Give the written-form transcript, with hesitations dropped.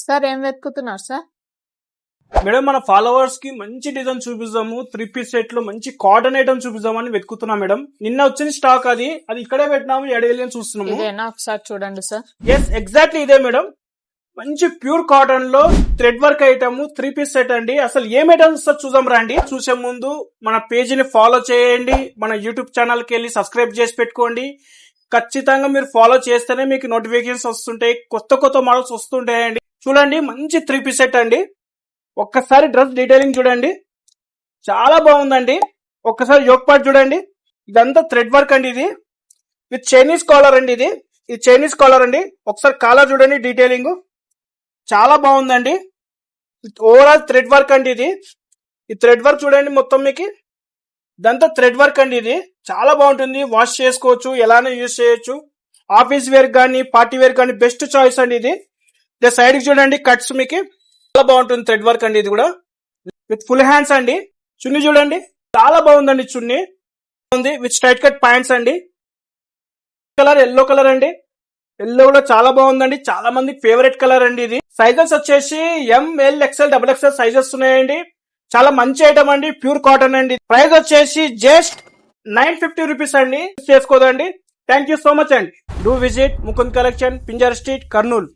Sir ఏం వెతుకుతున్నారు sir? Madam మన ఫాలోవర్స్ కి మంచి డిజైన్ చూపిస్తాము. 3 పీస్ సెట్ లో మంచి కాటన్ ఐటమ్ చూపిస్తామని వెతుకుతున్నాం మేడం. నిన్న వచ్చిన స్టాక్ అది ఇక్కడే పెట్టినాము. ఎడగలేని చూస్తున్నాము. ఇదేనా ఒకసారి చూడండి సార్. ఎస్ ఎగ్జాక్ట్లీ ఇదే మేడం. మంచి ప్యూర్ కాటన్ లో thread work item 3 piece set అండి. అసలు ఏం ఐటమ్స్ సార్ చూద్దాం రండి. చూసే ముందు మన పేజీని ఫాలో చేయండి. మన యూట్యూబ్ ఛానల్ కి వెళ్ళి సబ్స్క్రైబ్ చేసి పెట్టుకోండి. ఖచ్చితంగా మీరు ఫాలో చేస్తేనే మీకు నోటిఫికేషన్స్ వస్తుంటాయి. కొత్త మోడల్స్ వస్తుంటాయండి. చూడండి మంచి 3 పీస్ సెట్ అండి. ఒక్కసారి డ్రెస్ డీటెయిలింగ్ చూడండి, చాలా బాగుందండి. ఒక్కసారి యోక్ పార్ట్ చూడండి. ఇదంతా థ్రెడ్ వర్క్ అండి. ఇది విత్ చైనీస్ కాలర్ అండి. ఇది చైనీస్ కాలర్ అండి. ఒకసారి కాలర్ చూడండి, డీటెయిలింగ్ చాలా బాగుందండి. ఓవరాల్ థ్రెడ్ వర్క్ అండి. ఈ థ్రెడ్ వర్క్ చూడండి మొత్తం మీకు. ఇదంతా థ్రెడ్ వర్క్ అండి. ఇది చాలా బాగుంటుంది. వాష్ చేసుకోవచ్చు, ఎలానే యూజ్ చేయొచ్చు. ఆఫీస్ వేర్ కానీ పార్టీ వేర్ కానీ బెస్ట్ చాయిస్ అండి. ఇది సైడ్ కి చూడండి, కట్స్ మీకు చాలా బాగుంటుంది. థ్రెడ్ వర్క్ అండి. ఇది కూడా విత్ ఫుల్ హ్యాండ్స్ అండి. చున్నీ చూడండి, చాలా బాగుందండి. చున్నీ ఉంది విత్ స్ట్రైట్ కట్ ప్యాంట్స్ అండి. కలర్ ఎల్లో కలర్ అండి. ఎల్లో కూడా చాలా బాగుందండి. చాలా మంది ఫేవరెట్ కలర్ అండి. ఇది సైజెస్ వచ్చేసి ML XL XXL సైజెస్ ఉన్నాయండి. చాలా మంచి ఐటమ్ అండి. ప్యూర్ కాటన్ అండి. ప్రైస్ వచ్చేసి జస్ట్ 950 రూపీస్ అండి. చేసుకోదండి. థ్యాంక్ యూ సో మచ్ అండి. Do visit Mukund collection, Pinjar street, Kurnool.